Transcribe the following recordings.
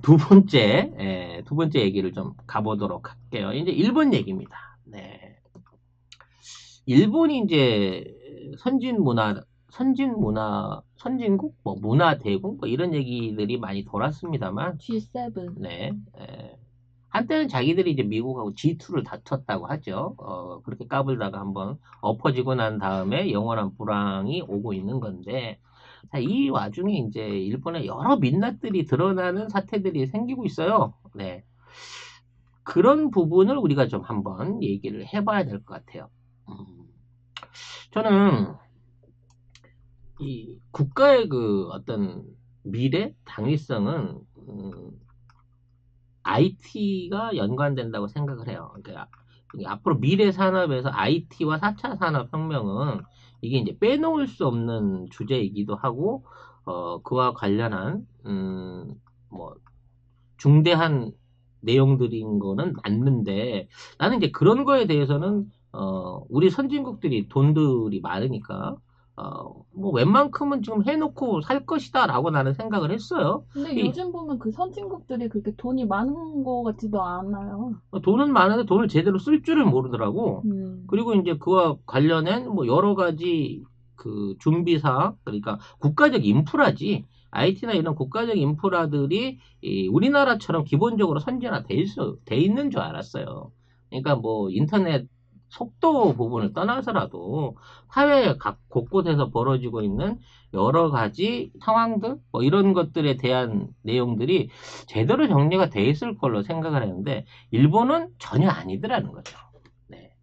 두 번째 얘기를 좀 가보도록 할게요. 이제 일본 얘기입니다. 네. 일본이 이제 선진국, 뭐 문화 대국, 뭐 이런 얘기들이 많이 돌았습니다만, G7. 네. 한때는 자기들이 이제 미국하고 G2를 다퉜다고 하죠. 그렇게 까불다가 한번 엎어지고 난 다음에 영원한 불황이 오고 있는 건데, 자, 이 와중에 이제 일본의 여러 민낯들이 드러나는 사태들이 생기고 있어요. 네. 그런 부분을 우리가 좀 한번 얘기를 해봐야 될 것 같아요. 저는 이 국가의 그 어떤 미래, 당위성은 IT가 연관된다고 생각을 해요. 그러니까 앞으로 미래 산업에서 IT와 4차 산업혁명은 이게 이제 빼놓을 수 없는 주제이기도 하고, 그와 관련한, 뭐, 중대한 내용들인 거는 맞는데, 나는 이제 그런 거에 대해서는, 우리 선진국들이 돈들이 많으니까, 뭐, 웬만큼은 지금 해놓고 살 것이다라고 나는 생각을 했어요. 근데 요즘 보면 그 선진국들이 그렇게 돈이 많은 것 같지도 않아요. 돈은 많은데 돈을 제대로 쓸 줄을 모르더라고. 그리고 이제 그와 관련된 뭐 여러 가지 그 준비사항, 그러니까 국가적 인프라지. IT나 이런 국가적 인프라들이 우리나라처럼 기본적으로 돼 있는 줄 알았어요. 그러니까 뭐 인터넷 속도 부분을 떠나서라도 사회 각 곳곳에서 벌어지고 있는 여러 가지 상황들, 뭐 이런 것들에 대한 내용들이 제대로 정리가 돼 있을 걸로 생각을 했는데, 일본은 전혀 아니더라는 거죠. 네.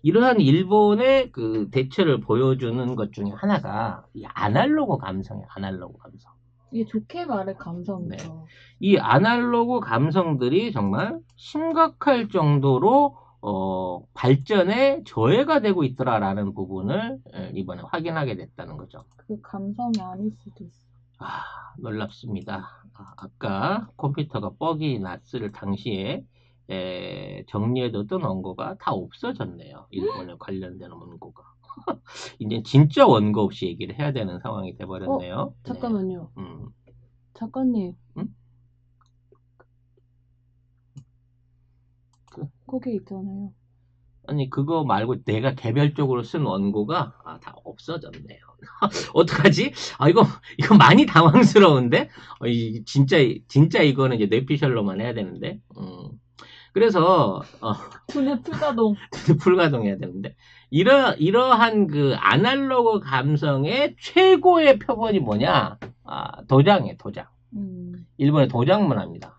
이러한 일본의 그 대처를 보여주는 것 중에 하나가 이 아날로그 감성이에요. 아날로그 감성. 이게 좋게 말해 네. 감성이죠. 이 아날로그 감성들이 정말 심각할 정도로 발전에 저해가 되고 있더라라는 부분을 이번에 확인하게 됐다는 거죠. 그 감성이 아닐 수도 있어. 놀랍습니다. 아까 컴퓨터가 뻑이 났을 당시에 정리해뒀던 원고가 다 없어졌네요. 일본에 관련된 원고가. 이제 진짜 원고 없이 얘기를 해야 되는 상황이 돼버렸네요. 잠깐만요. 네. 작가님. 응? 거기 있잖아요. 아니 그거 말고 내가 개별적으로 쓴 원고가 다 없어졌네요. 어떡하지? 이거 많이 당황스러운데? 진짜 이거는 이제 뇌피셜로만 해야 되는데. 그래서 두뇌 풀가동. 불가동해야 되는데, 이러한 그 아날로그 감성의 최고의 표본이 뭐냐? 도장이에요, 도장. 일본의 도장 문화입니다.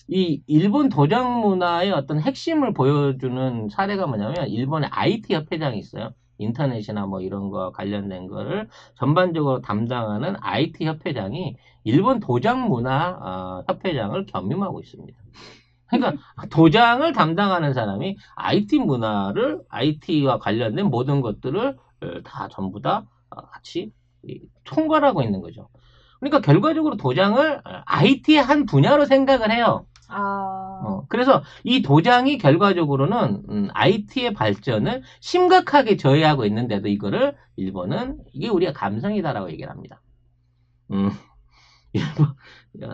이 일본 도장 문화의 어떤 핵심을 보여주는 사례가 뭐냐면, 일본의 IT 협회장이 있어요. 인터넷이나 뭐 이런 거 관련된 거를 전반적으로 담당하는 IT 협회장이 일본 도장 문화 협회장을 겸임하고 있습니다. 그러니까 도장을 담당하는 사람이 IT와 관련된 모든 것들을 다 전부 다 같이 총괄하고 있는 거죠. 그러니까 결과적으로 도장을 IT의 한 분야로 생각을 해요. 그래서 이 도장이 결과적으로는 IT의 발전을 심각하게 저해하고 있는데도 이거를 일본은 이게 우리가 감성이다라고 얘기를 합니다. 일본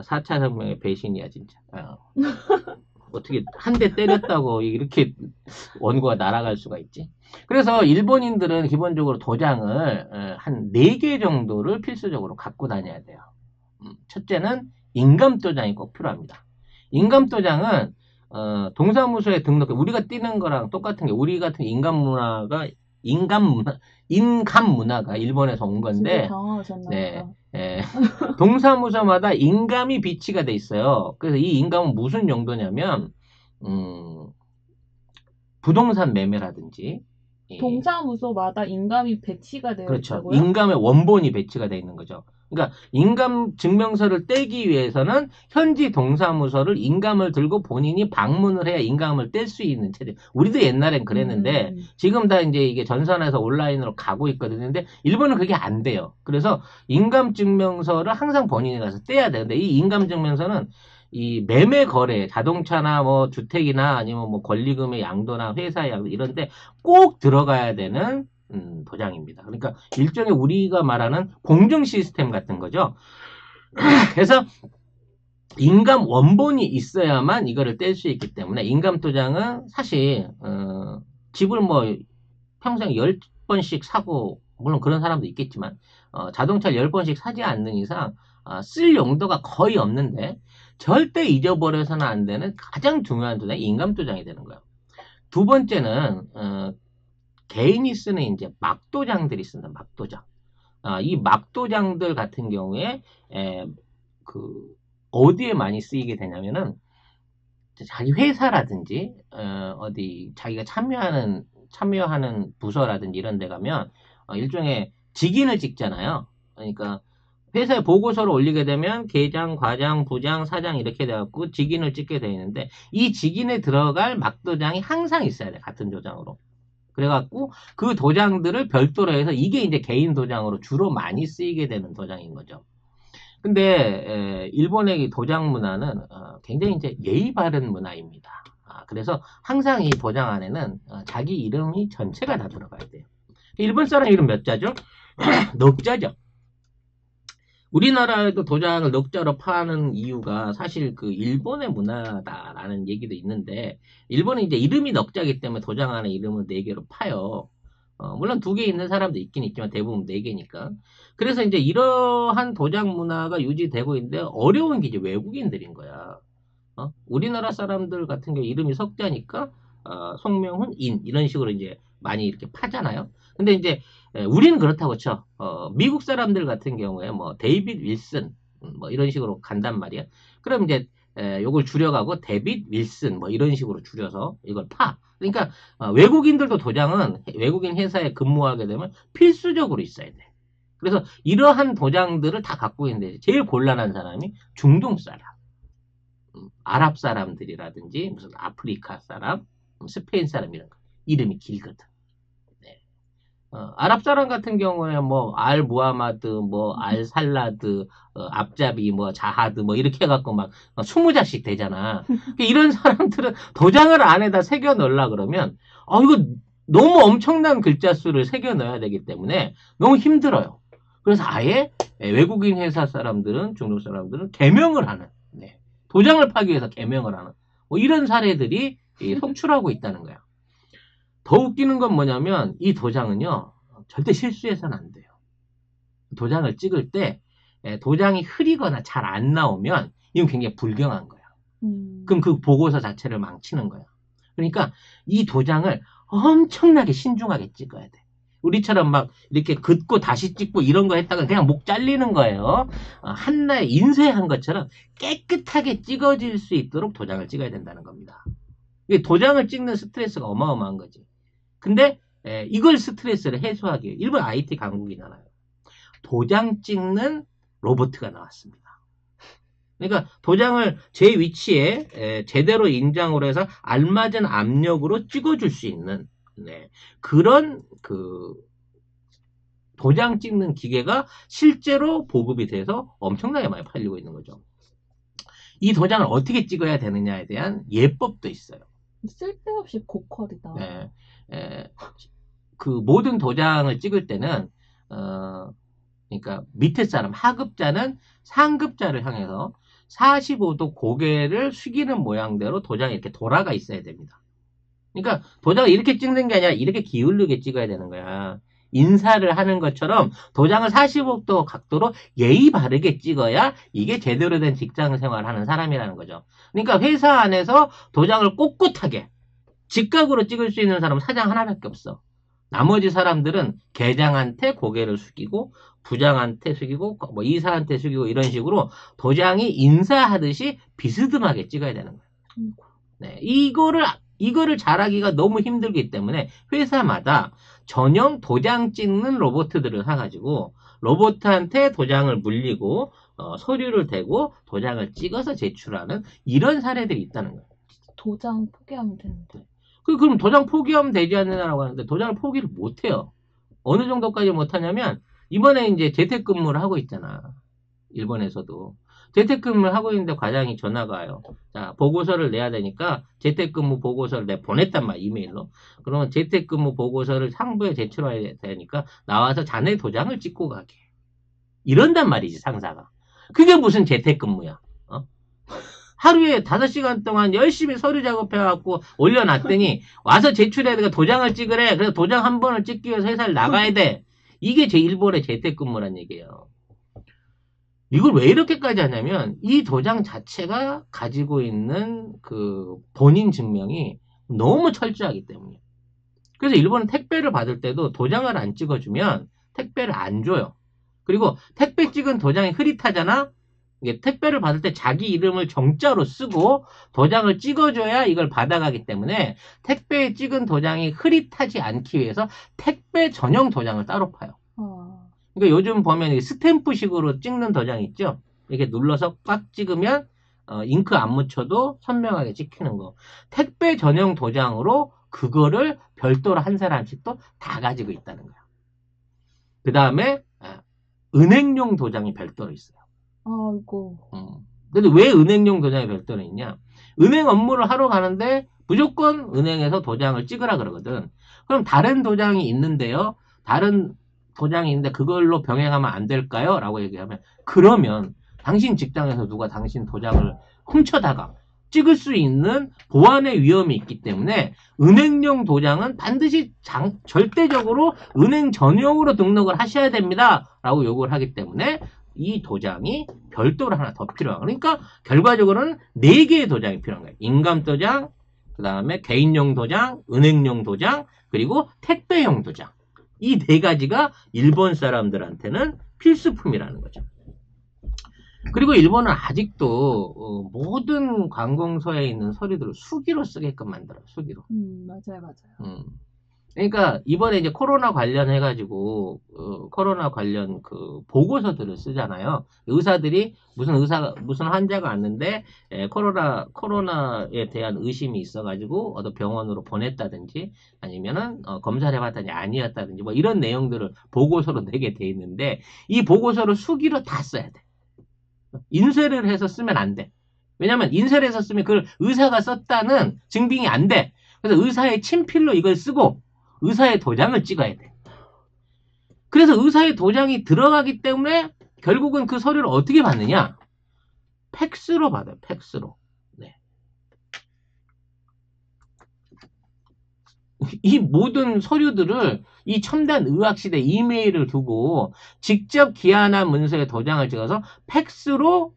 4차 혁명의 배신이야 진짜. 어떻게 한 대 때렸다고 이렇게 원고가 날아갈 수가 있지? 그래서 일본인들은 기본적으로 도장을 한 4개 정도를 필수적으로 갖고 다녀야 돼요. 첫째는 인감도장이 꼭 필요합니다. 인감도장은 동사무소에 등록해, 우리가 띄는 거랑 똑같은 게, 우리 같은 인감문화가 일본에서 온 건데, 진짜 당황하셨나요? 네, 동사무소마다 인감이 비치가 돼 있어요. 그래서 이 인감은 무슨 용도냐면, 부동산 매매라든지, 동사무소마다 인감이 배치가 되어 그렇죠. 있다고요? 인감의 원본이 배치가 되어 있는 거죠. 그러니까 인감 증명서를 떼기 위해서는 현지 동사무소를 인감을 들고 본인이 방문을 해야 인감을 뗄 수 있는 체제. 우리도 옛날엔 그랬는데 지금 다 이제 이게 전산에서 온라인으로 가고 있거든요. 근데 일본은 그게 안 돼요. 그래서 인감 증명서를 항상 본인이 가서 떼야 되는데, 이 인감 증명서는 이 매매 거래, 자동차나 뭐 주택이나 아니면 뭐 권리금의 양도나 회사의 양도 이런데 꼭 들어가야 되는 도장입니다. 그러니까 일종의 우리가 말하는 공정 시스템 같은 거죠. 그래서 인감 원본이 있어야만 이거를 뗄 수 있기 때문에 인감 도장은 사실 집을 뭐 평생 10번씩 사고 물론 그런 사람도 있겠지만 자동차를 10번씩 사지 않는 이상 쓸 용도가 거의 없는데 절대 잊어버려서는 안 되는 가장 중요한 도장이 인감 도장이 되는 거예요. 두 번째는 개인이 쓰는 이제 막도장들이 쓴다. 막도장. 이 막도장들 같은 경우에 그 어디에 많이 쓰이게 되냐면은 자기 회사라든지 어디 자기가 참여하는 부서라든지 이런 데 가면 일종의 직인을 찍잖아요. 그러니까 회사에 보고서를 올리게 되면 계장, 과장, 부장, 사장 이렇게 돼갖고 직인을 찍게 되어 있는데 이 직인에 들어갈 막도장이 항상 있어야 돼. 같은 도장으로. 그래갖고 그 도장들을 별도로 해서 이게 이제 개인 도장으로 주로 많이 쓰이게 되는 도장인 거죠. 근데 일본의 도장 문화는 굉장히 이제 예의 바른 문화입니다. 그래서 항상 이 도장 안에는 자기 이름이 전체가 다 들어가야 돼요. 일본 사람 이름 몇 자죠? 넉 자죠. 우리나라에도 도장을 넉자로 파는 이유가 사실 그 일본의 문화다라는 얘기도 있는데 일본은 이제 이름이 넉자이기 때문에 도장 안에 이름을 4개로 파요. 물론 2개 있는 사람도 있긴 있지만 대부분 4개니까. 그래서 이제 이러한 도장 문화가 유지되고 있는데 어려운 게 이제 외국인들인 거야. 우리나라 사람들 같은 경우 이름이 석자니까 송명훈, 인 이런 식으로 이제 많이 이렇게 파잖아요. 근데 이제 우리는 그렇다고 쳐. 미국 사람들 같은 경우에 뭐 데이빗 윌슨 뭐 이런 식으로 간단 말이야. 그럼 이제 요걸 줄여가고 데빗 윌슨 뭐 이런 식으로 줄여서 이걸 파. 그러니까 외국인들도 도장은 외국인 회사에 근무하게 되면 필수적으로 있어야 돼. 그래서 이러한 도장들을 다 갖고 있는데 제일 곤란한 사람이 중동 사람, 아랍 사람들이라든지 무슨 아프리카 사람, 스페인 사람 이런 거 이름이 길거든. 아랍 사람 같은 경우에 뭐 알 무하마드, 뭐 알 살라드, 앞잡이, 뭐 자하드, 뭐 이렇게 해갖고 막 20자씩 되잖아. 이런 사람들은 도장을 안에다 새겨 넣으려 그러면 이거 너무 엄청난 글자 수를 새겨 넣어야 되기 때문에 너무 힘들어요. 그래서 아예 외국인 회사 사람들은 중국 사람들은 개명을 하는 도장을 파기 위해서 개명을 하는 뭐 이런 사례들이 속출하고 있다는 거야. 더 웃기는 건 뭐냐면 이 도장은요 절대 실수해서는 안 돼요. 도장을 찍을 때 도장이 흐리거나 잘 안 나오면 이건 굉장히 불경한 거야. 그럼 그 보고서 자체를 망치는 거야. 그러니까 이 도장을 엄청나게 신중하게 찍어야 돼. 우리처럼 막 이렇게 긋고 다시 찍고 이런 거 했다가 그냥 목 잘리는 거예요. 한나에 인쇄한 것처럼 깨끗하게 찍어질 수 있도록 도장을 찍어야 된다는 겁니다. 도장을 찍는 스트레스가 어마어마한 거지. 근데 이걸 스트레스를 해소하기 위해 일본 IT 강국이잖아요. 도장 찍는 로봇가 나왔습니다. 그러니까 도장을 제 위치에 제대로 인장으로 해서 알맞은 압력으로 찍어줄 수 있는 그런 그 도장 찍는 기계가 실제로 보급이 돼서 엄청나게 많이 팔리고 있는 거죠. 이 도장을 어떻게 찍어야 되느냐에 대한 예법도 있어요. 쓸데없이 고퀄이다. 그 모든 도장을 찍을 때는 그러니까 밑에 사람 하급자는 상급자를 향해서 45도 고개를 숙이는 모양대로 도장이 이렇게 돌아가 있어야 됩니다. 그러니까 도장을 이렇게 찍는 게 아니라 이렇게 기울게 찍어야 되는 거야. 인사를 하는 것처럼 도장을 45도 각도로 예의 바르게 찍어야 이게 제대로 된 직장 생활하는 사람이라는 거죠. 그러니까 회사 안에서 도장을 꼿꼿하게 직각으로 찍을 수 있는 사람은 사장 하나밖에 없어. 나머지 사람들은 계장한테 고개를 숙이고 부장한테 숙이고 뭐 이사한테 숙이고 이런 식으로 도장이 인사하듯이 비스듬하게 찍어야 되는 거예요. 이거를 잘하기가 너무 힘들기 때문에 회사마다 전용 도장 찍는 로봇들을 사가지고 로봇한테 도장을 물리고 서류를 대고 도장을 찍어서 제출하는 이런 사례들이 있다는 거예요. 도장 포기하면 되는데. 그럼 도장 포기하면 되지 않느냐라고 하는데 도장을 포기를 못해요. 어느 정도까지 못하냐면 이번에 이제 재택근무를 하고 있잖아. 일본에서도. 재택근무를 하고 있는데 과장이 전화가 와요. 자, 보고서를 내야 되니까 재택근무 보고서를 내가 보냈단 말이야, 이메일로. 그러면 재택근무 보고서를 상부에 제출해야 되니까 나와서 자네 도장을 찍고 가게. 이런단 말이지, 상사가. 그게 무슨 재택근무야. 하루에 5시간 동안 열심히 서류 작업해갖고 올려놨더니 와서 제출해야 되니까 도장을 찍으래. 그래서 도장 한 번을 찍기 위해서 회사를 나가야 돼. 이게 일본의 재택근무란 얘기예요. 이걸 왜 이렇게까지 하냐면 이 도장 자체가 가지고 있는 그 본인 증명이 너무 철저하기 때문이에요. 그래서 일본은 택배를 받을 때도 도장을 안 찍어주면 택배를 안 줘요. 그리고 택배 찍은 도장이 흐릿하잖아? 이게 택배를 받을 때 자기 이름을 정자로 쓰고 도장을 찍어줘야 이걸 받아가기 때문에 택배에 찍은 도장이 흐릿하지 않기 위해서 택배 전용 도장을 따로 파요. 그러니까 요즘 보면 스탬프식으로 찍는 도장 있죠? 이렇게 눌러서 꽉 찍으면 잉크 안 묻혀도 선명하게 찍히는 거. 택배 전용 도장으로 그거를 별도로 한 사람씩 또 다 가지고 있다는 거야. 그 다음에 은행용 도장이 별도로 있어요. 아이고. 근데 왜 은행용 도장이 별도로 있냐? 은행 업무를 하러 가는데 무조건 은행에서 도장을 찍으라 그러거든. 그럼 다른 도장이 있는데요. 다른 도장이 있는데 그걸로 병행하면 안 될까요? 라고 얘기하면 그러면 당신 직장에서 누가 당신 도장을 훔쳐다가 찍을 수 있는 보안의 위험이 있기 때문에 은행용 도장은 반드시 절대적으로 은행 전용으로 등록을 하셔야 됩니다. 라고 요구를 하기 때문에 이 도장이 별도로 하나 더 필요한 거예요. 그러니까 결과적으로는 4개의 도장이 필요한 거예요. 인감 도장, 그 다음에 개인용 도장, 은행용 도장, 그리고 택배용 도장. 이 4가지가 일본 사람들한테는 필수품이라는 거죠. 그리고 일본은 아직도 모든 관공서에 있는 서류들을 수기로 쓰게끔 만들어요. 수기로. 맞아요. 그러니까 이번에 이제 코로나 관련해가지고 코로나 관련 그 보고서들을 쓰잖아요. 의사들이 무슨 환자가 왔는데 코로나에 대한 의심이 있어가지고 어떤 병원으로 보냈다든지 아니면은 검사를 해봤더니 아니었다든지 뭐 이런 내용들을 보고서로 내게 돼 있는데 이 보고서를 수기로 다 써야 돼. 인쇄를 해서 쓰면 안 돼. 왜냐면 인쇄를 해서 쓰면 그걸 의사가 썼다는 증빙이 안 돼. 그래서 의사의 친필로 이걸 쓰고 의사의 도장을 찍어야 돼. 그래서 의사의 도장이 들어가기 때문에 결국은 그 서류를 어떻게 받느냐? 팩스로 받아요. 팩스로. 네. 이 모든 서류들을 이 첨단 의학시대 이메일을 두고 직접 기한한 문서에 도장을 찍어서 팩스로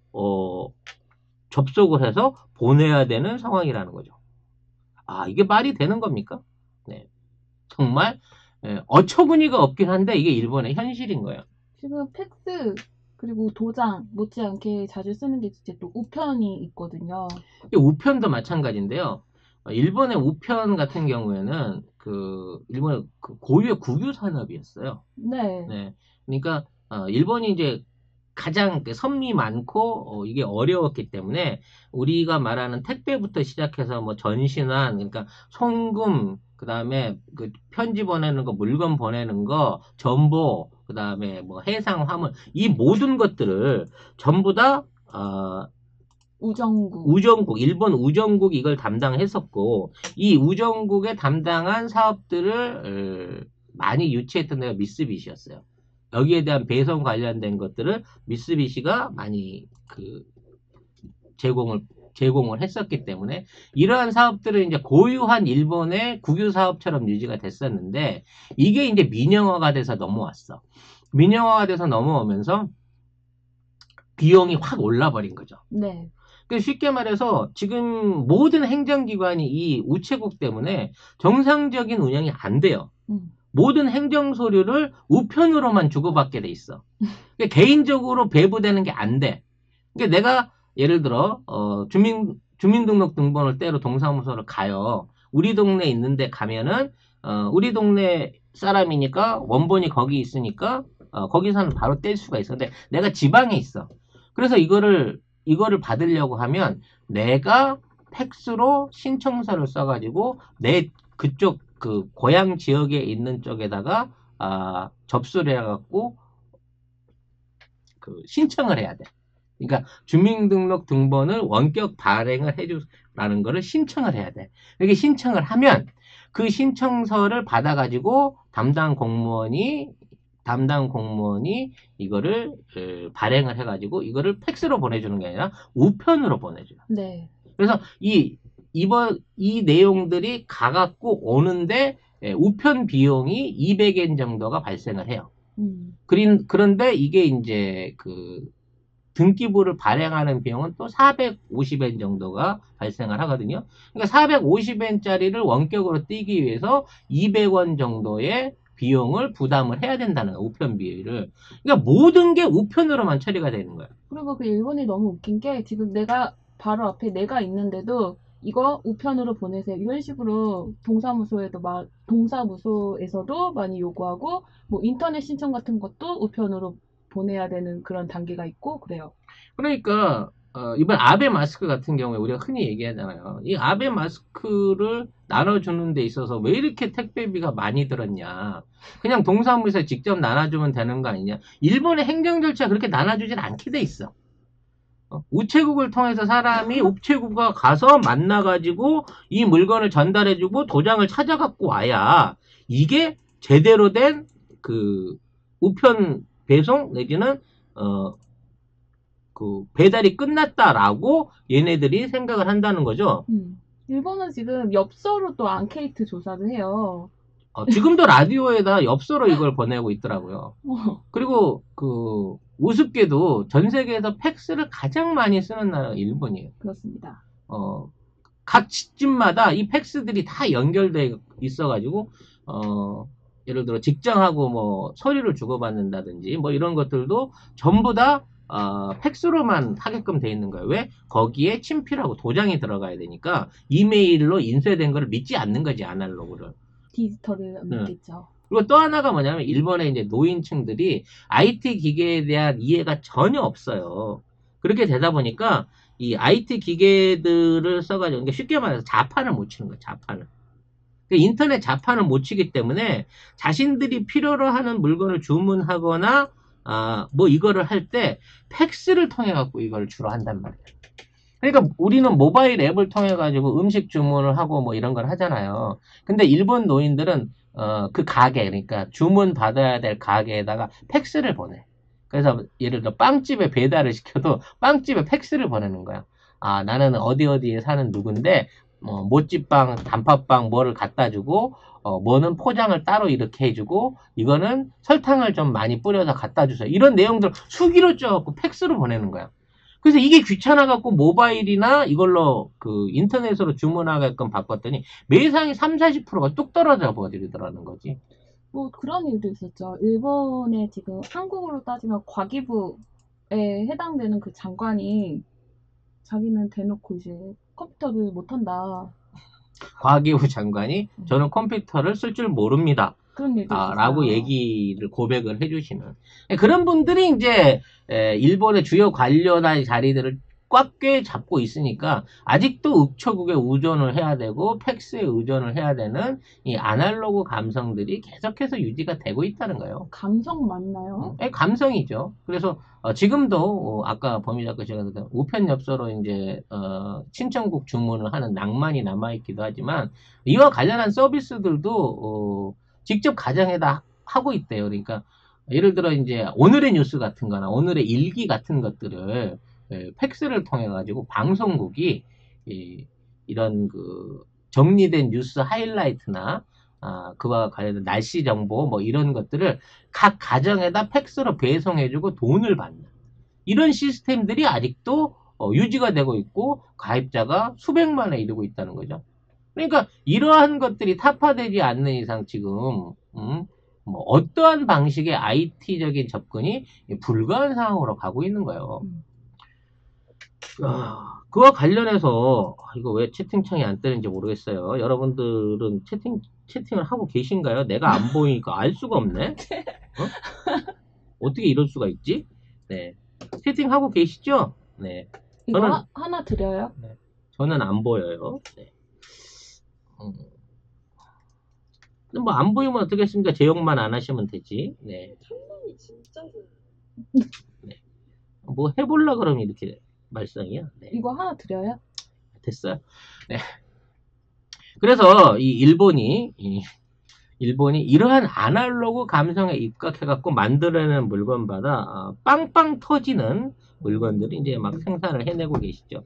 접속을 해서 보내야 되는 상황이라는 거죠. 아, 이게 말이 되는 겁니까? 네. 정말 어처구니가 없긴 한데 이게 일본의 현실인 거예요. 지금 팩스 그리고 도장 못지않게 자주 쓰는 게 이제 또 우편이 있거든요. 우편도 마찬가지인데요. 일본의 우편 같은 경우에는 일본의 고유의 국유 산업이었어요. 네. 네. 그러니까 일본이 이제 가장 선미 많고 이게 어려웠기 때문에 우리가 말하는 택배부터 시작해서 뭐 전신환, 그러니까 송금, 그 다음에 그 편지 보내는 거, 물건 보내는 거, 정보, 그 다음에 뭐 해상 화물, 이 모든 것들을 전부 다 우정국, 일본 우정국이 이걸 담당했었고, 이 우정국에 담당한 사업들을 많이 유치했던 데가 미쓰비시였어요. 여기에 대한 배송 관련된 것들을 미쓰비시가 많이 제공을 했었기 때문에 이러한 사업들은 이제 고유한 일본의 국유 사업처럼 유지가 됐었는데 이게 이제 민영화가 돼서 넘어왔어. 민영화가 돼서 넘어오면서 비용이 확 올라버린 거죠. 네. 쉽게 말해서 지금 모든 행정기관이 이 우체국 때문에 정상적인 운영이 안 돼요. 모든 행정서류를 우편으로만 주고받게 돼 있어. 그러니까 개인적으로 배부되는 게 안 돼. 그러니까 내가 예를 들어 주민등록등본을 떼러 동사무소를 가요. 우리 동네 있는데 가면은 우리 동네 사람이니까 원본이 거기 있으니까 거기서는 바로 뗄 수가 있어. 근데 내가 지방에 있어. 그래서 이거를 받으려고 하면 내가 팩스로 신청서를 써가지고 내 그쪽 고향 지역에 있는 쪽에다가 접수를 해갖고 신청을 해야 돼. 그러니까 주민등록 등본을 원격 발행을 해주라는 거를 신청을 해야 돼. 이렇게 신청을 하면 그 신청서를 받아가지고 담당 공무원이 담당 공무원이 이거를 발행을 해가지고 이거를 팩스로 보내주는 게 아니라 우편으로 보내줘요. 네. 그래서 이 내용들이 가갖고 오는데 우편 비용이 200엔 정도가 발생을 해요. 그런데 이게 이제 그 등기부를 발행하는 비용은 또 450엔 정도가 발생을 하거든요. 그러니까 450엔짜리를 원격으로 띄기 위해서 200원 정도의 비용을 부담을 해야 된다는 거예요. 우편 비를. 그러니까 모든 게 우편으로만 처리가 되는 거예요. 그리고 그 일본이 너무 웃긴 게 지금 내가 바로 앞에 내가 있는데도 이거 우편으로 보내세요. 이런 식으로 동사무소에서도 많이 요구하고 뭐 인터넷 신청 같은 것도 우편으로 보내야 되는 그런 단계가 있고 그래요. 그러니까 이번 아베 마스크 같은 경우에 우리가 흔히 얘기하잖아요. 이 아베 마스크를 나눠주는 데 있어서 왜 이렇게 택배비가 많이 들었냐. 그냥 동사무소에 직접 나눠주면 되는 거 아니냐. 일본의 행정 절차 그렇게 나눠주진 않게 돼 있어. 우체국을 통해서 사람이 우체국가 가서 만나가지고 이 물건을 전달해주고 도장을 찾아갖고 와야 이게 제대로 된 그 우편 배송 내지는 그 배달이 끝났다라고 얘네들이 생각을 한다는 거죠. 일본은 지금 엽서로 또 앙케이트 조사를 해요. 지금도 라디오에다 엽서로 이걸 보내고 있더라고요. 그리고 그 우습게도 전 세계에서 팩스를 가장 많이 쓰는 나라가 일본이에요. 그렇습니다. 각 집마다 이 팩스들이 다 연결돼 있어가지고 예를 들어 직장하고 뭐 서류를 주고받는다든지 뭐 이런 것들도 전부 다 팩스로만 하게끔 돼 있는 거예요. 왜? 거기에 친필하고 도장이 들어가야 되니까 이메일로 인쇄된 거를 믿지 않는 거지, 아날로그를. 디지털을 안 믿겠죠. 그리고 또 하나가 뭐냐면 일본의 이제 노인층들이 IT 기계에 대한 이해가 전혀 없어요. 그렇게 되다 보니까 이 IT 기계들을 써가지고 그러니까 쉽게 말해서 자판을 못 치는 거예요. 자판을. 인터넷 자판을 못 치기 때문에 자신들이 필요로 하는 물건을 주문하거나 뭐 이거를 할 때 팩스를 통해 갖고 이걸 주로 한단 말이에요. 그러니까 우리는 모바일 앱을 통해 가지고 음식 주문을 하고 뭐 이런 걸 하잖아요. 근데 일본 노인들은 그 가게, 그러니까 주문 받아야 될 가게에다가 팩스를 보내. 그래서 예를 들어 빵집에 배달을 시켜도 빵집에 팩스를 보내는 거야. 나는 어디에 사는 누군데 모찌빵, 단팥빵 뭐를 갖다 주고 뭐는 포장을 따로 이렇게 해주고 이거는 설탕을 좀 많이 뿌려서 갖다 주세요. 이런 내용들 수기로 쪄갖고 팩스로 보내는 거야. 그래서 이게 귀찮아갖고 모바일이나 이걸로 그 인터넷으로 주문하게끔 바꿨더니 매상이 30-40%가 뚝 떨어져 버리더라는 거지. 뭐 그런 일도 있었죠. 일본에 지금 한국으로 따지면 과기부에 해당되는 그 장관이 자기는 대놓고 이제 컴퓨터를 못한다. 과기부 장관이 저는 컴퓨터를 쓸 줄 모릅니다. 그런 일도 라고 얘기를 고백을 해주시는 그런 분들이 이제 일본의 주요 관료나 자리들을 꽉 꽤 잡고 있으니까 아직도 우체국에 의존을 해야 되고 팩스에 의존을 해야 되는 이 아날로그 감성들이 계속해서 유지가 되고 있다는 거예요. 감성 맞나요? 감성이죠. 그래서 지금도 아까 범위자께 제가 우편 엽서로 이제 신청국 주문을 하는 낭만이 남아있기도 하지만 이와 관련한 서비스들도 직접 가정에다 하고 있대요. 그러니까 예를 들어 이제 오늘의 뉴스 같은 거나 오늘의 일기 같은 것들을 팩스를 통해 가지고 방송국이 이런 그 정리된 뉴스 하이라이트나 그와 관련된 날씨 정보 뭐 이런 것들을 각 가정에다 팩스로 배송해주고 돈을 받는 이런 시스템들이 아직도 유지가 되고 있고 가입자가 수백만에 이르고 있다는 거죠. 그러니까 이러한 것들이 타파되지 않는 이상 지금 뭐 어떠한 방식의 IT적인 접근이 불가한 상황으로 가고 있는 거예요. 그와 관련해서 이거 왜 채팅창이 안 뜨는지 모르겠어요. 여러분들은 채팅을 하고 계신가요? 내가 안 보이니까 알 수가 없네. 어떻게 이럴 수가 있지? 네, 채팅하고 계시죠? 네. 이거 하나 드려요? 네. 저는 안 보여요. 네. 뭐 안 보이면 어떻겠습니까? 제욕만 안 하시면 되지. 네. 상당히 진짜 네. 뭐 해볼라 그러면 이렇게 말썽이야. 네. 이거 하나 드려요? 됐어요. 네. 그래서 이 일본이 일본이 이러한 아날로그 감성에 입각해갖고 만들어내는 물건마다 빵빵 터지는 물건들이 이제 막 생산을 해내고 계시죠.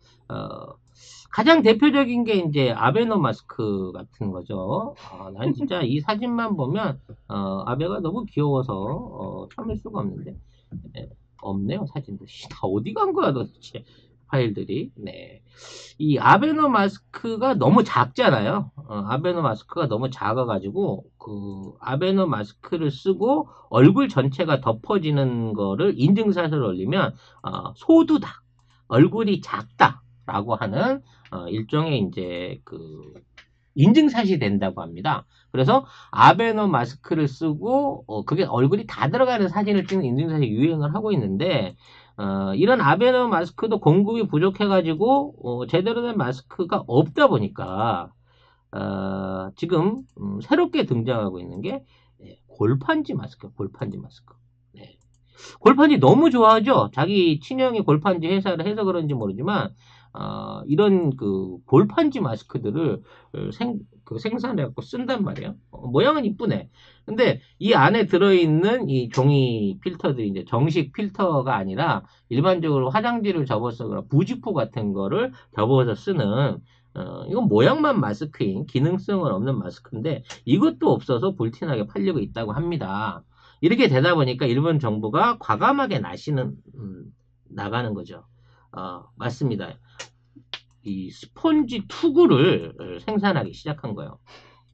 가장 대표적인 게 이제 아베노 마스크 같은 거죠. 난 진짜 이 사진만 보면 아베가 너무 귀여워서 참을 수가 없는데 없네요 사진도. 다 어디 간 거야 도대체 파일들이. 네. 이 아베노 마스크가 너무 작잖아요. 아베노 마스크가 너무 작아가지고 그 아베노 마스크를 쓰고 얼굴 전체가 덮어지는 거를 인증샷을 올리면 소두다, 얼굴이 작다라고 하는 일종의 이제 그 인증샷이 된다고 합니다. 그래서 아베노 마스크를 쓰고 그게 얼굴이 다 들어가는 사진을 찍는 인증샷이 유행을 하고 있는데 이런 아베노 마스크도 공급이 부족해가지고 제대로 된 마스크가 없다 보니까 지금 새롭게 등장하고 있는 게 골판지 마스크, 골판지 마스크. 네. 골판지 너무 좋아하죠. 자기 친형이 골판지 회사를 해서 그런지 모르지만 이런 그 골판지 마스크들을 생산해갖고 쓴단 말이에요. 모양은 이쁘네. 근데 이 안에 들어있는 이 종이 필터들이 이제 정식 필터가 아니라 일반적으로 화장지를 접어서 부직포 같은 거를 접어서 쓰는 이건 모양만 마스크인 기능성은 없는 마스크인데 이것도 없어서 불티나게 팔리고 있다고 합니다. 이렇게 되다 보니까 일본 정부가 과감하게 나가는 거죠. 맞습니다. 이 스폰지 투구를 생산하기 시작한 거예요.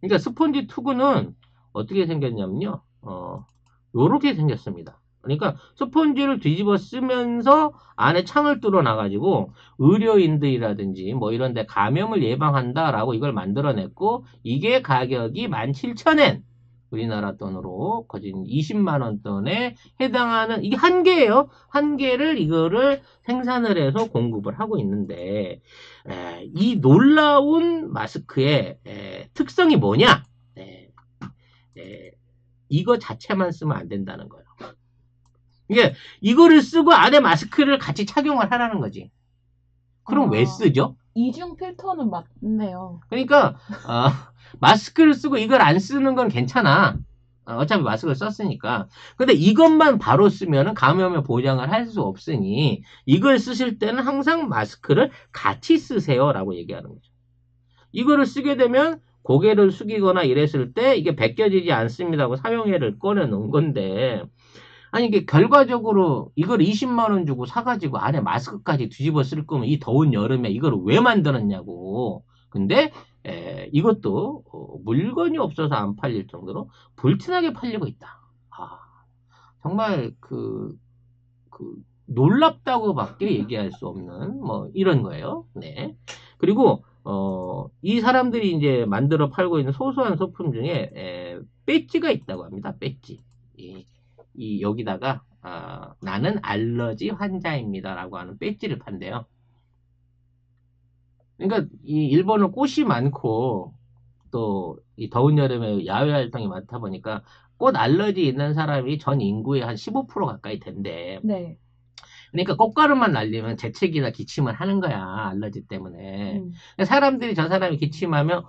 그러니까 스폰지 투구는 어떻게 생겼냐면요. 요렇게 생겼습니다. 그러니까 스폰지를 뒤집어 쓰면서 안에 창을 뚫어 놔가지고 의료인들이라든지 뭐 이런 데 감염을 예방한다라고 이걸 만들어냈고 이게 가격이 17,000엔 우리나라 돈으로 거진 20만원 돈에 해당하는 이게 한 개예요. 한 개를 이거를 생산을 해서 공급을 하고 있는데 이 놀라운 마스크의 특성이 뭐냐? 이거 자체만 쓰면 안 된다는 거예요. 이게 이거를 쓰고 안에 마스크를 같이 착용을 하라는 거지. 그럼 왜 쓰죠? 이중 필터는 맞네요. 그러니까 마스크를 쓰고 이걸 안 쓰는 건 괜찮아. 어차피 마스크를 썼으니까. 근데 이것만 바로 쓰면은 감염의 보장을 할 수 없으니 이걸 쓰실 때는 항상 마스크를 같이 쓰세요라고 얘기하는 거죠. 이거를 쓰게 되면 고개를 숙이거나 이랬을 때 이게 벗겨지지 않습니다고 사용해를 꺼내 놓은 건데 아니 이게 결과적으로 이걸 20만 원 주고 사가지고 안에 마스크까지 뒤집어 쓸 거면 이 더운 여름에 이걸 왜 만들었냐고. 근데 이것도 물건이 없어서 안 팔릴 정도로 불티나게 팔리고 있다. 정말 그 놀랍다고밖에 얘기할 수 없는 뭐 이런 거예요. 네. 그리고 이 사람들이 이제 만들어 팔고 있는 소소한 소품 중에 배지가 있다고 합니다. 배지. 이 여기다가 나는 알러지 환자입니다라고 하는 배지를 판대요. 그러니까 이 일본은 꽃이 많고 또 이 더운 여름에 야외 활동이 많다 보니까 꽃 알러지 있는 사람이 전 인구의 한 15% 가까이 된대. 네. 그러니까 꽃가루만 날리면 재채기나 기침을 하는 거야. 알러지 때문에. 사람들이 저 사람이 기침하면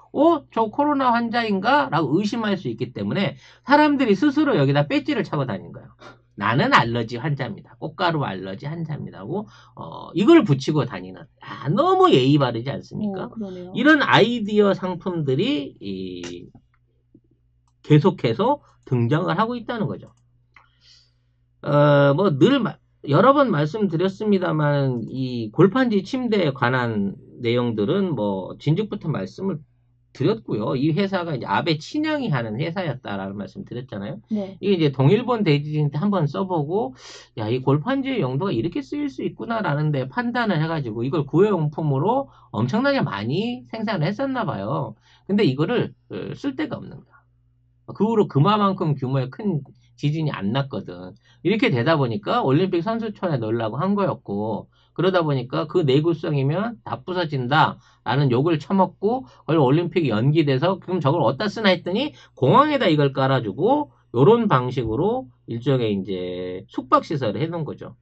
저 코로나 환자인가? 라고 의심할 수 있기 때문에 사람들이 스스로 여기다 배지를 차고 다니는 거예요. 나는 알러지 환자입니다. 꽃가루 알러지 환자입니다고 이걸 붙이고 다니는 너무 예의 바르지 않습니까? 그러네요. 이런 아이디어 상품들이 계속해서 등장을 하고 있다는 거죠. 뭐 늘 여러 번 말씀드렸습니다만 이 골판지 침대에 관한 내용들은 뭐 진즉부터 말씀을 드렸고요. 이 회사가 이제 아베 친형이 하는 회사였다라는 말씀 드렸잖아요. 네. 이게 이제 동일본 대지진 때 한번 써보고 야, 이 골판지의 용도가 이렇게 쓰일 수 있구나라는데 판단을 해가지고 이걸 구호용품으로 엄청나게 많이 생산을 했었나 봐요. 근데 이거를 쓸 데가 없는 거야. 그 후로 그만큼 규모의 큰 지진이 안 났거든. 이렇게 되다 보니까 올림픽 선수촌에 넣으려고 한 거였고 그러다 보니까 그 내구성이면 다 부서진다 라는 욕을 처먹고 올림픽이 연기돼서 그럼 저걸 어디다 쓰나 했더니 공항에다 이걸 깔아주고 요런 방식으로 일종의 이제 숙박시설을 해놓은 거죠.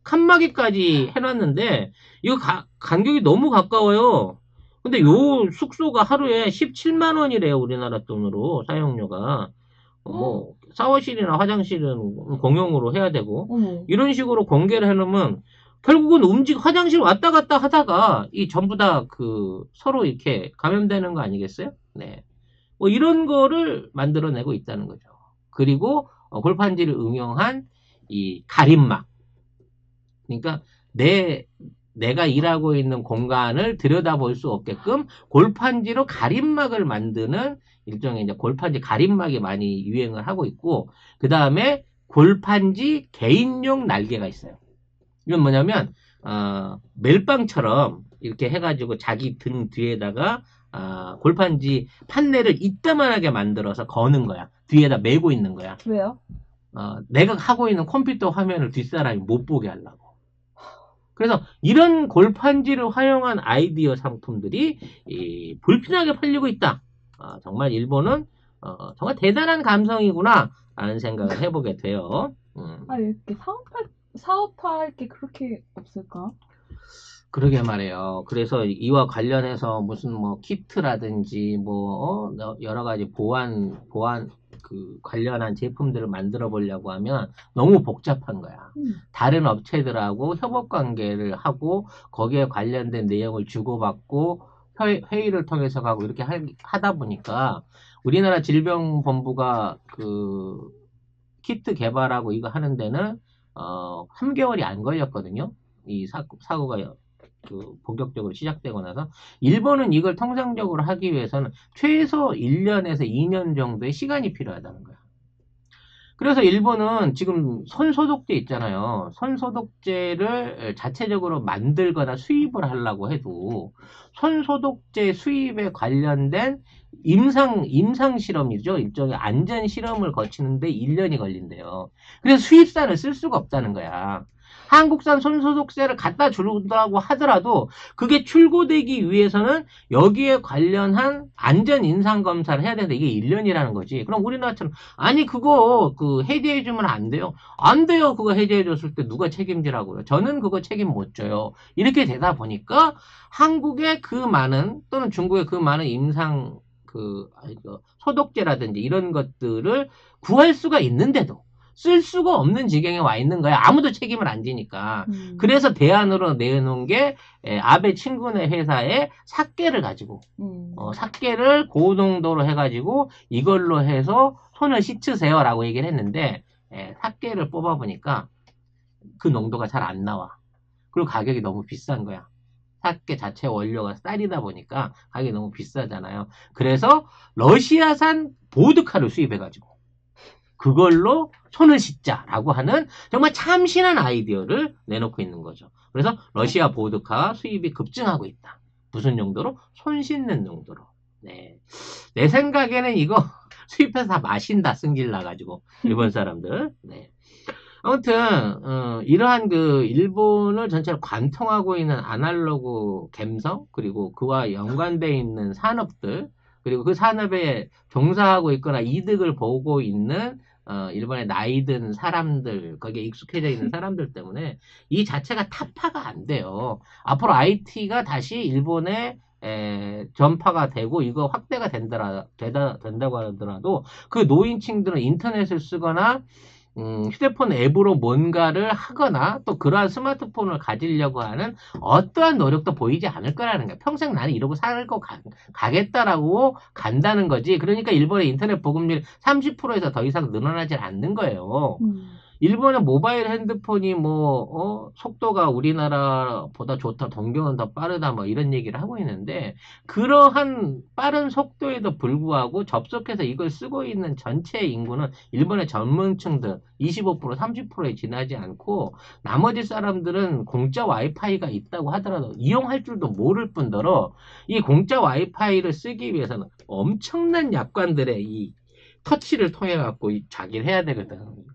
칸막이까지 해놨는데 이거 간격이 너무 가까워요. 근데 요 숙소가 하루에 17만 원이래요, 우리나라 돈으로, 사용료가. 뭐, 샤워실이나 화장실은 공용으로 해야 되고, 어머. 이런 식으로 공개를 해놓으면, 결국은 화장실 왔다 갔다 하다가, 이 전부 다 서로 이렇게 감염되는 거 아니겠어요? 네. 뭐, 이런 거를 만들어내고 있다는 거죠. 그리고, 골판지를 응용한 이 가림막. 그러니까, 내가 일하고 있는 공간을 들여다볼 수 없게끔 골판지로 가림막을 만드는 일종의 이제 골판지 가림막이 많이 유행을 하고 있고, 그 다음에 골판지 개인용 날개가 있어요. 이건 뭐냐면, 멜빵처럼 이렇게 해가지고 자기 등 뒤에다가, 골판지 판넬을 이따만하게 만들어서 거는 거야. 뒤에다 메고 있는 거야. 왜요? 내가 하고 있는 컴퓨터 화면을 뒷사람이 못 보게 하려고. 그래서 이런 골판지를 활용한 아이디어 상품들이 불편하게 팔리고 있다. 정말 일본은 정말 대단한 감성이구나 라는 생각을 해보게 돼요. 이렇게 사업화할 게 그렇게 없을까? 그러게 말이에요. 그래서 이와 관련해서 무슨 뭐 키트라든지 뭐 여러 가지 보안 관련한 제품들을 만들어 보려고 하면 너무 복잡한 거야. 다른 업체들하고 협업 관계를 하고 거기에 관련된 내용을 주고받고 회의를 통해서 가고 이렇게 하다 보니까 우리나라 질병본부가 키트 개발하고 이거 하는 데는 3개월이 안 걸렸거든요. 이 사고가 본격적으로 시작되고 나서 일본은 이걸 통상적으로 하기 위해서는 최소 1년에서 2년 정도의 시간이 필요하다는 거야. 그래서 일본은 지금 손소독제 있잖아요. 손소독제를 자체적으로 만들거나 수입을 하려고 해도 손소독제 수입에 관련된 임상 실험이죠. 일종의 안전 실험을 거치는데 1년이 걸린대요. 그래서 수입산을 쓸 수가 없다는 거야. 한국산 손소독제를 갖다 주려고 하더라도 그게 출고되기 위해서는 여기에 관련한 안전 인상 검사를 해야 되는데 이게 1년이라는 거지. 그럼 우리나라처럼 아니 그거 해제해 주면 안 돼요. 안 돼요. 그거 해제해 줬을 때 누가 책임지라고요. 저는 그거 책임 못 져요. 이렇게 되다 보니까 한국의 또는 중국의 그 많은 임상 소독제라든지 이런 것들을 구할 수가 있는데도 쓸 수가 없는 지경에 와 있는 거야. 아무도 책임을 안 지니까. 그래서 대안으로 내놓은 게 아베 친구네 회사의 삭개를 가지고 삭개를 고농도로 해가지고 이걸로 해서 손을 씻으세요라고 얘기를 했는데 삭개를 뽑아보니까 그 농도가 잘 안 나와. 그리고 가격이 너무 비싼 거야. 삭개 자체 원료가 쌀이다 보니까 가격이 너무 비싸잖아요. 그래서 러시아산 보드카를 수입해가지고 그걸로 손을 씻자라고 하는 정말 참신한 아이디어를 내놓고 있는 거죠. 그래서 러시아 보드카 수입이 급증하고 있다. 무슨 용도로? 손 씻는 용도로. 네. 내 생각에는 이거 수입해서 다 마신다, 승질 나가지고. 일본 사람들. 네. 아무튼, 이러한 일본을 전체로 관통하고 있는 아날로그 갬성, 그리고 그와 연관되어 있는 산업들, 그리고 그 산업에 종사하고 있거나 이득을 보고 있는 일본의 나이 든 사람들, 거기에 익숙해져 있는 사람들 때문에 이 자체가 타파가 안 돼요. 앞으로 IT가 다시 일본에 전파가 되고 이거 확대가 된다고 하더라도 그 노인층들은 인터넷을 쓰거나 휴대폰 앱으로 뭔가를 하거나 또 그러한 스마트폰을 가지려고 하는 어떠한 노력도 보이지 않을 거라는 거야. 평생 나는 이러고 살고 가겠다라고 간다는 거지. 그러니까 일본의 인터넷 보급률 30%에서 더 이상 늘어나지 않는 거예요. 일본의 모바일 핸드폰이 속도가 우리나라보다 좋다, 동경은 더 빠르다, 이런 얘기를 하고 있는데, 그러한 빠른 속도에도 불구하고 접속해서 이걸 쓰고 있는 전체 인구는 일본의 젊은층들 25%, 30%에 지나지 않고, 나머지 사람들은 공짜 와이파이가 있다고 하더라도 이용할 줄도 모를 뿐더러, 이 공짜 와이파이를 쓰기 위해서는 엄청난 약관들의 이 터치를 통해 갖고 자기를 해야 되거든.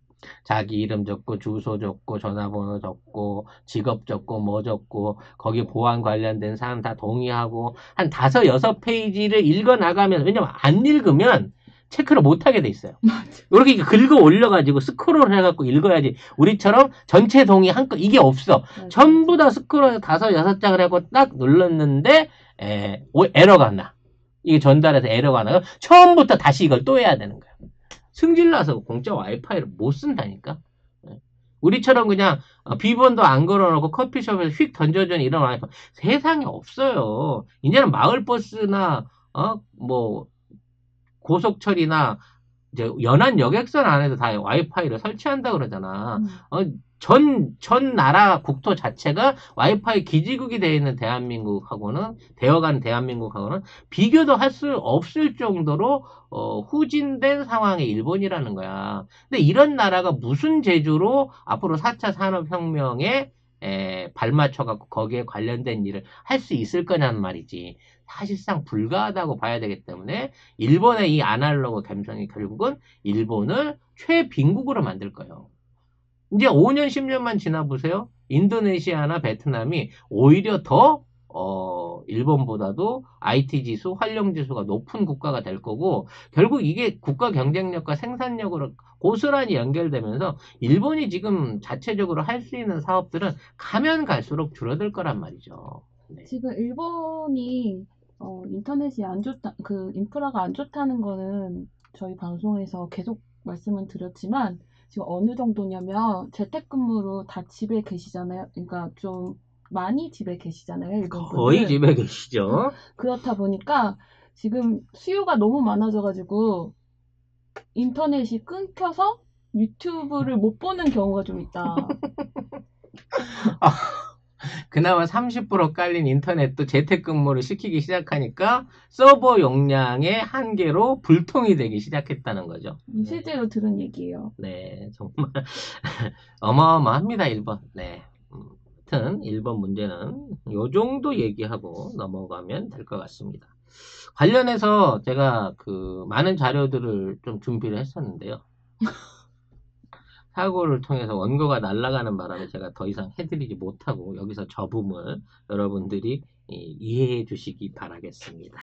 자기 이름 적고 주소 적고 전화번호 적고 직업 적고 뭐 적고 거기 보안 관련된 사람 다 동의하고 한 5, 6페이지를 읽어 나가면 왜냐면 안 읽으면 체크를 못 하게 돼 있어요. 맞아. 이렇게 긁어 올려가지고 스크롤 해갖고 읽어야지. 우리처럼 전체 동의 한건 이게 없어. 맞아. 전부 다 스크롤 5, 6장을 하고 딱 눌렀는데 에러가 나. 이게 전달해서 에러가 나요. 처음부터 다시 이걸 또 해야 되는 거야. 승질나서 공짜 와이파이를 못 쓴다니까. 우리처럼 그냥 비번도 안 걸어놓고 커피숍에서 휙 던져주는 이런 와이파이 세상에 없어요. 이제는 마을버스나 뭐 고속철이나 이제 연안 여객선 안에도 다 와이파이를 설치한다 그러잖아. 전 나라 국토 자체가 와이파이 기지국이 되어 있는 대한민국하고는, 되어간 대한민국하고는 비교도 할 수 없을 정도로, 후진된 상황의 일본이라는 거야. 근데 이런 나라가 무슨 재주로 앞으로 4차 산업혁명에 발맞춰갖고 거기에 관련된 일을 할 수 있을 거냐는 말이지. 사실상 불가하다고 봐야 되기 때문에 일본의 이 아날로그 감성이 결국은 일본을 최빈국으로 만들 거예요. 이제 5년, 10년만 지나보세요. 인도네시아나 베트남이 오히려 더, 일본보다도 IT 지수, 활용 지수가 높은 국가가 될 거고, 결국 이게 국가 경쟁력과 생산력으로 고스란히 연결되면서, 일본이 지금 자체적으로 할 수 있는 사업들은 가면 갈수록 줄어들 거란 말이죠. 네. 지금 일본이 인터넷이 안 좋다, 그 인프라가 안 좋다는 거는 저희 방송에서 계속 말씀을 드렸지만 지금 어느 정도냐면 재택근무로 다 집에 계시잖아요. 그러니까 좀 많이 집에 계시잖아요. 일본 거의 분들. 집에 계시죠. 그렇다 보니까 지금 수요가 너무 많아져가지고 인터넷이 끊겨서 유튜브를 못 보는 경우가 좀 있다. 그나마 30% 깔린 인터넷도 재택근무를 시키기 시작하니까 서버 용량의 한계로 불통이 되기 시작했다는 거죠. 실제로 들은 얘기예요. 네, 정말 어마어마합니다, 일본. 네. 하여튼 일본 문제는 요 정도 얘기하고 넘어가면 될 것 같습니다. 관련해서 제가 그 많은 자료들을 좀 준비를 했었는데요. 사고를 통해서 원고가 날아가는 바람에 제가 더 이상 해드리지 못하고 여기서 접음을 여러분들이 이해해 주시기 바라겠습니다.